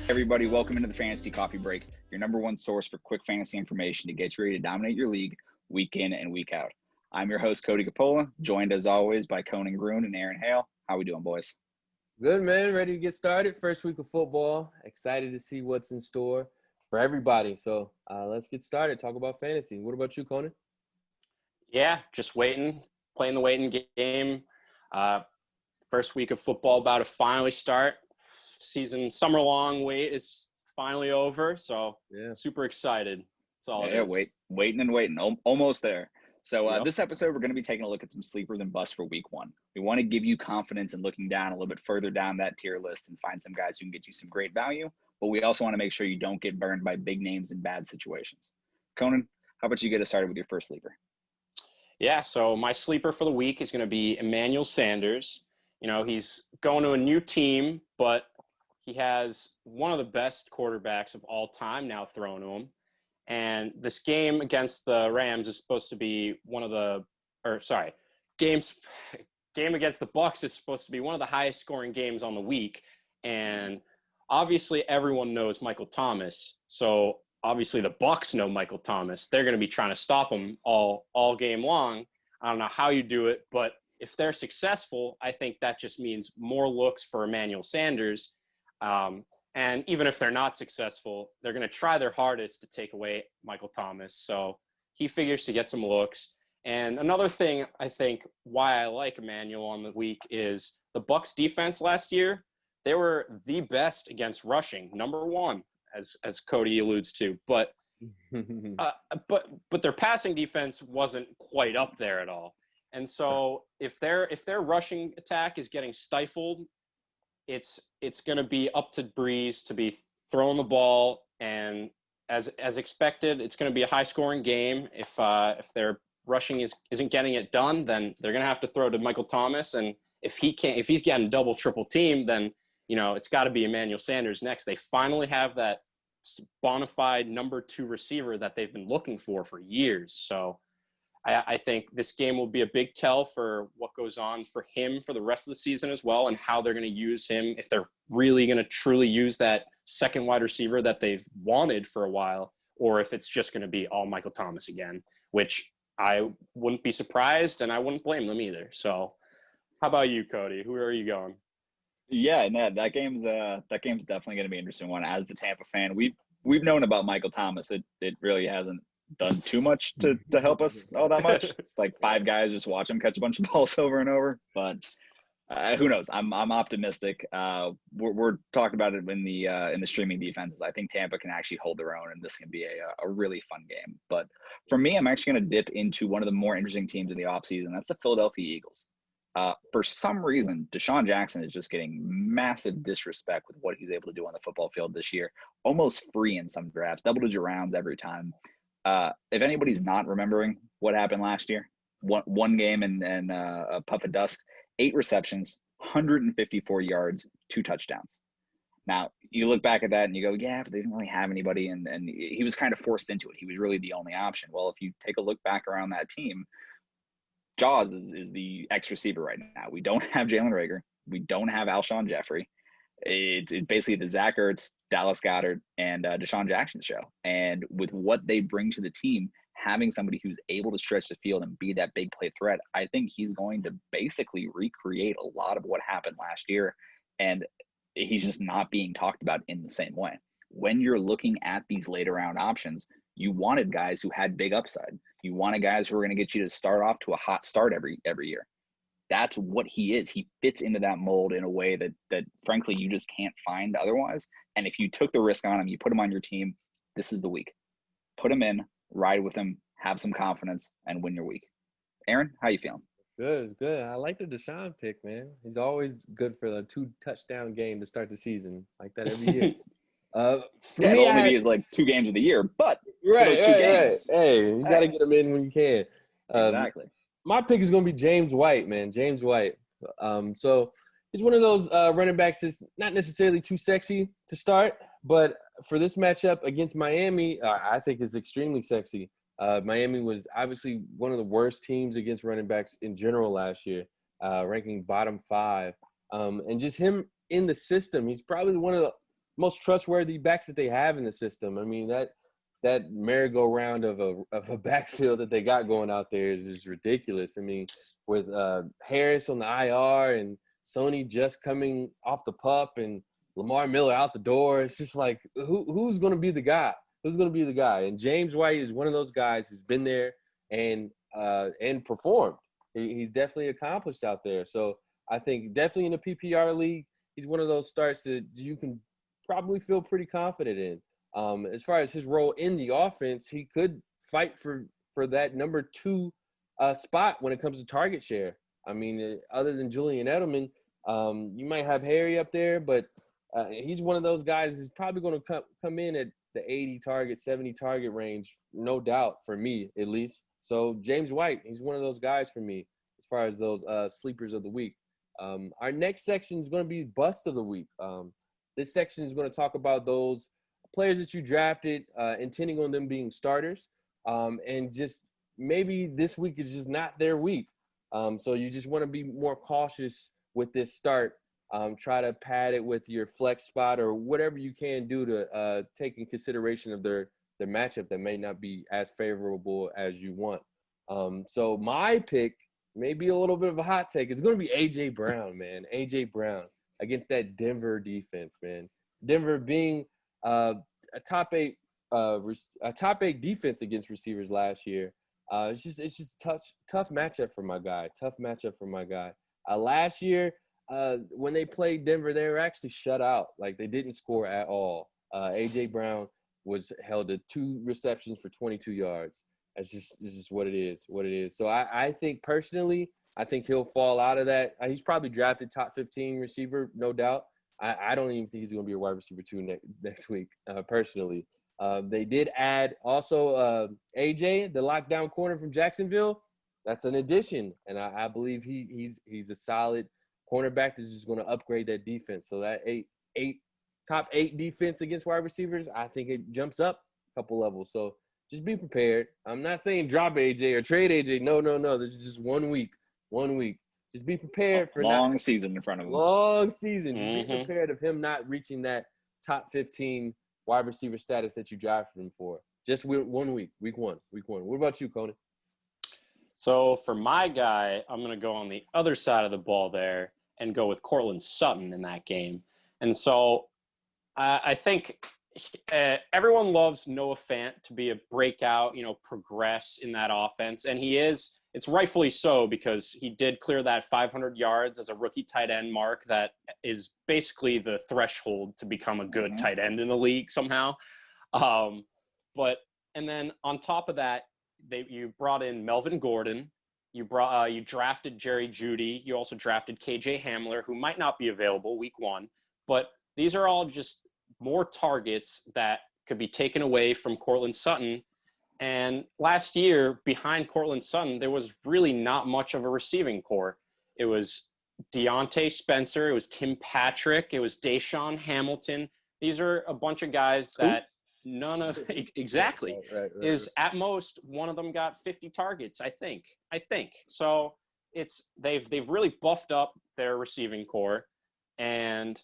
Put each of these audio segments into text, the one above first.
Everybody, welcome into the Fantasy Coffee Break, your number one source for quick fantasy information to get you ready to dominate your league week in and week out. I'm your host, Cody Capola, joined as always by Conan Grun and Aaron Hale. How we doing, boys? Good, man. Ready to get started. First week of football. Excited to see what's in store for everybody. So let's get started. Talk about fantasy. What about you, Conan? Yeah, just waiting, playing the waiting game. First week of football about to finally start. Summer-long wait is finally over, so Yeah. super excited. That's all it is. Waiting, almost there. So Yep. This episode, we're going to be taking a look at some sleepers and busts for week one. We want to give you confidence in looking down a little bit further down that tier list and find some guys who can get you some great value, but we also want to make sure you don't get burned by big names in bad situations. Conan, how about you get us started with your first sleeper? Yeah, so my sleeper for the week is going to be Emmanuel Sanders. You know, he's going to a new team, but he has one of the best quarterbacks of all time now thrown to him. And this game against the Rams is supposed to be game against the Bucs is supposed to be one of the highest scoring games on the week. And obviously everyone knows Michael Thomas. So obviously the Bucs know Michael Thomas. They're going to be trying to stop him all game long. I don't know how you do it, but if they're successful, I think that just means more looks for Emmanuel Sanders. And even if they're not successful, they're going to try their hardest to take away Michael Thomas. So he figures to get some looks. And another thing I think why I like Emmanuel on the week is the Bucs defense last year. They were the best against rushing, number one, as Cody alludes to. But their passing defense wasn't quite up there at all. And so if their rushing attack is getting stifled, it's going to be up to Breeze to be throwing the ball, and as expected, it's going to be a high-scoring game. If their rushing isn't getting it done, then they're going to have to throw to Michael Thomas, and if he's getting double, triple team, then it's got to be Emmanuel Sanders next. They finally have that bona fide number 2 receiver that they've been looking for years. So I think this game will be a big tell for what goes on for him for the rest of the season as well, and how they're going to use him, if they're really going to truly use that second wide receiver that they've wanted for a while, or if it's just going to be all Michael Thomas again, which I wouldn't be surprised, and I wouldn't blame them either. So how about you, Cody? Who are you going? Yeah, Ned, that game's definitely going to be an interesting one. As the Tampa fan, we've known about Michael Thomas. It really hasn't done too much to help us all that much. It's like 5 guys just watch him catch a bunch of balls over and over. But who knows? I'm optimistic. We're talking about it in the streaming defenses. I think Tampa can actually hold their own, and this can be a really fun game. But for me, I'm actually going to dip into one of the more interesting teams in the offseason. That's the Philadelphia Eagles. For some reason, Deshaun Jackson is just getting massive disrespect with what he's able to do on the football field this year. Almost free in some drafts, double-digit rounds every time. If anybody's not remembering what happened last year, one game and a puff of dust, 8 receptions, 154 yards, 2 touchdowns. Now, you look back at that and you go, yeah, but they didn't really have anybody, and he was kind of forced into it. He was really the only option. Well, if you take a look back around that team, Jaws is the X receiver right now. We don't have Jalen Reagor. We don't have Alshon Jeffrey. It's basically the Zach Ertz, Dallas Goedert, and Deshaun Jackson show. And with what they bring to the team, having somebody who's able to stretch the field and be that big play threat, I think he's going to basically recreate a lot of what happened last year. And he's just not being talked about in the same way. When you're looking at these later round options, you wanted guys who had big upside. You wanted guys who were going to get you to start off to a hot start every year. That's what he is. He fits into that mold in a way that frankly you just can't find otherwise. And if you took the risk on him, you put him on your team, this is the week. Put him in, ride with him, have some confidence, and win your week. Aaron, how you feeling? Good, it's good. I like the Deshaun pick, man. He's always good for the 2 touchdown game to start the season, like that every year. It only be like 2 games of the year, but right, those 2 games. Right. Hey, you got to get them in when you can. Exactly. My pick is going to be James White, man. James White. So he's one of those running backs that's not necessarily too sexy to start, but for this matchup against Miami, I think is extremely sexy. Miami was obviously one of the worst teams against running backs in general last year, ranking bottom 5. And just him in the system, he's probably one of most trustworthy backs that they have in the system. I mean, that merry-go-round of a backfield that they got going out there is just ridiculous. I mean, with Harris on the IR and Sony just coming off the pup and Lamar Miller out the door, it's just like who's going to be the guy? Who's going to be the guy? And James White is one of those guys who's been there and performed. He's definitely accomplished out there. So I think definitely in the PPR league, he's one of those starts that you can probably feel pretty confident in. As far as his role in the offense, he could fight for that number 2 spot when it comes to target share. I mean, other than Julian Edelman, you might have Harry up there, but he's one of those guys who's probably going to come in at the 80 target, 70 target range, no doubt, for me at least. So James White, he's one of those guys for me as far as those sleepers of the week. Our next section is going to be bust of the week. This section is going to talk about those players that you drafted, intending on them being starters, and just maybe this week is just not their week. So you just want to be more cautious with this start. Try to pad it with your flex spot or whatever you can do to take in consideration of their matchup that may not be as favorable as you want. So my pick, maybe a little bit of a hot take, is going to be A.J. Brown, man. A.J. Brown against that Denver defense, man. Denver being a top 8 defense against receivers last year. It's just tough matchup for my guy. Last year, when they played Denver, they were actually shut out. Like, they didn't score at all. A.J. Brown was held to 2 receptions for 22 yards. It's just what it is. So I think personally, I think he'll fall out of that. He's probably drafted top 15 receiver, no doubt. I don't even think he's going to be a wide receiver 2 next week, personally. They did add also AJ, the lockdown corner from Jacksonville. That's an addition, and I believe he's a solid cornerback that's just going to upgrade that defense. So that top 8 defense against wide receivers, I think it jumps up a couple levels. So just be prepared. I'm not saying drop AJ or trade AJ. No. This is just 1 week. Just be prepared for long season in front of him. Long season. Just be prepared of him not reaching that top 15 wide receiver status that you drafted him for. Just 1 week, week one. What about you, Conan? So for my guy, I'm going to go on the other side of the ball there and go with Courtland Sutton in that game. And so I think everyone loves Noah Fant to be a breakout, progress in that offense. And he is. It's rightfully so, because he did clear that 500 yards as a rookie tight end mark. That is basically the threshold to become a good tight end in the league somehow. And then on top of that, you brought in Melvin Gordon. You drafted Jerry Jeudy. You also drafted KJ Hamler, who might not be available week 1. But these are all just more targets that could be taken away from Courtland Sutton. And last year, behind Courtland Sutton, there was really not much of a receiving core. It was Deontay Spencer. It was Tim Patrick. It was Deshaun Hamilton. These are a bunch of guys that none of – exactly. Right. Is at most one of them got 50 targets, I think. So they've really buffed up their receiving core. And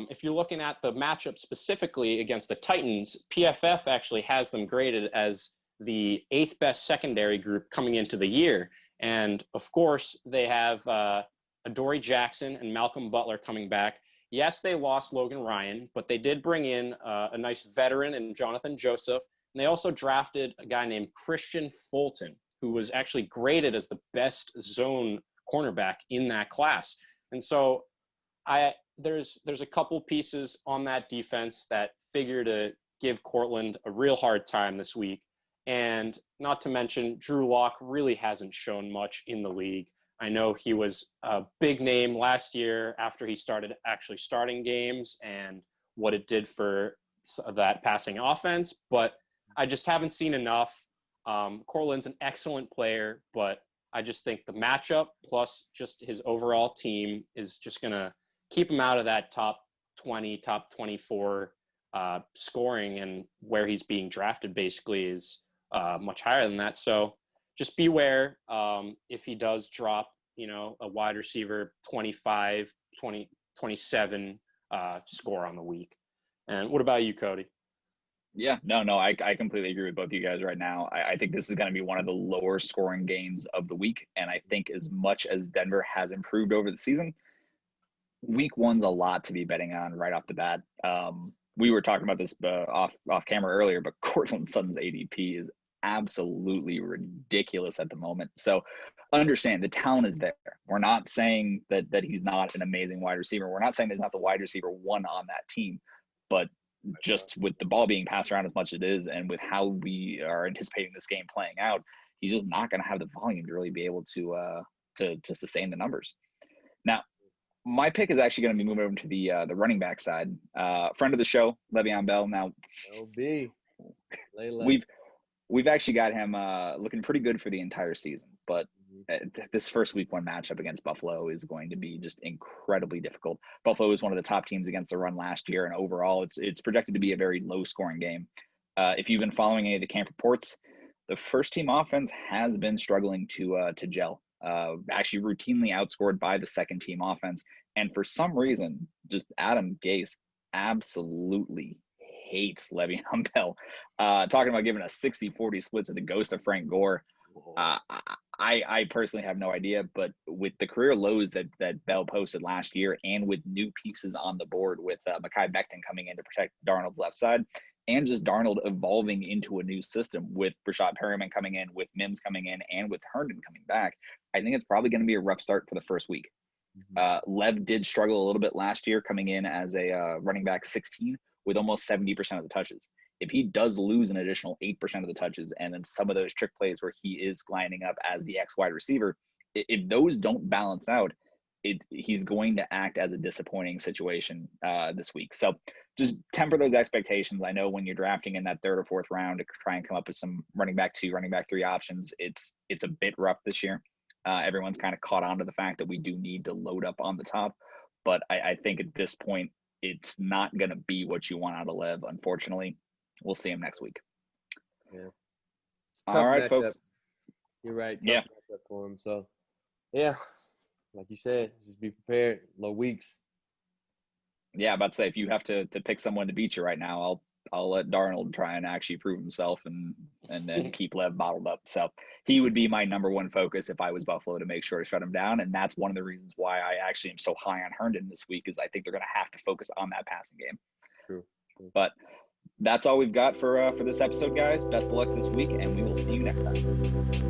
if you're looking at the matchup specifically against the Titans, PFF actually has them graded as the 8th best secondary group coming into the year. And, of course, they have Adoree Jackson and Malcolm Butler coming back. Yes, they lost Logan Ryan, but they did bring in a nice veteran in Jonathan Joseph. And they also drafted a guy named Christian Fulton, who was actually graded as the best zone cornerback in that class. And so there's a couple pieces on that defense that figure to give Courtland a real hard time this week. And not to mention, Drew Lock really hasn't shown much in the league. I know he was a big name last year after he started actually starting games and what it did for that passing offense, but I just haven't seen enough. Courtland's an excellent player, but I just think the matchup plus just his overall team is just going to keep him out of that top 20, top 24 scoring, and where he's being drafted basically is much higher than that. So just beware if he does drop, a wide receiver 25, 20, 27 score on the week. And what about you, Cody? Yeah, no, I completely agree with both you guys right now. I think this is going to be one of the lower scoring games of the week. And I think as much as Denver has improved over the season, week one's a lot to be betting on right off the bat. We were talking about this off camera earlier, but Cortland Sutton's ADP is absolutely ridiculous at the moment. So understand the talent is there. We're not saying that he's not an amazing wide receiver. We're not saying there's not the wide receiver one on that team, but just with the ball being passed around as much as it is, and with how we are anticipating this game playing out, he's just not going to have the volume to really be able to sustain the numbers. Now, my pick is actually going to be moving over to the running back side. Friend of the show, Le'Veon Bell. Now, LB. we've actually got him looking pretty good for the entire season, but this first week one matchup against Buffalo is going to be just incredibly difficult. Buffalo was one of the top teams against the run last year, and overall, it's projected to be a very low scoring game. If you've been following any of the camp reports, the first team offense has been struggling to gel. Actually routinely outscored by the second team offense. And for some reason, just Adam Gase absolutely hates Le'Veon Bell. Talking about giving a 60-40 split to the ghost of Frank Gore. I personally have no idea, but with the career lows that Bell posted last year, and with new pieces on the board with Mekhi Becton coming in to protect Darnold's left side, and just Darnold evolving into a new system with Rashad Perriman coming in, with Mims coming in, and with Herndon coming back, I think it's probably going to be a rough start for the first week. Lev did struggle a little bit last year coming in as a running back 16 with almost 70% of the touches. If he does lose an additional 8% of the touches, and then some of those trick plays where he is lining up as the X wide receiver, if those don't balance out, he's going to act as a disappointing situation this week. So just temper those expectations. I know when you're drafting in that third or fourth round to try and come up with some running back 2, running back 3 options, it's a bit rough this year. Everyone's kind of caught on to the fact that we do need to load up on the top. But I think at this point, it's not going to be what you want out of Lev, unfortunately. We'll see him next week. Yeah. All right, folks. You're right. Tough matchup for him. So, yeah, like you said, just be prepared. Low weeks. Yeah, about to say, if you have to pick someone to beat you right now, I'll let Darnold try and actually prove himself and then keep Lev bottled up. So he would be my number one focus if I was Buffalo, to make sure to shut him down. And that's one of the reasons why I actually am so high on Herndon this week, is I think they're going to have to focus on that passing game. True. But that's all we've got for this episode, guys. Best of luck this week, and we will see you next time.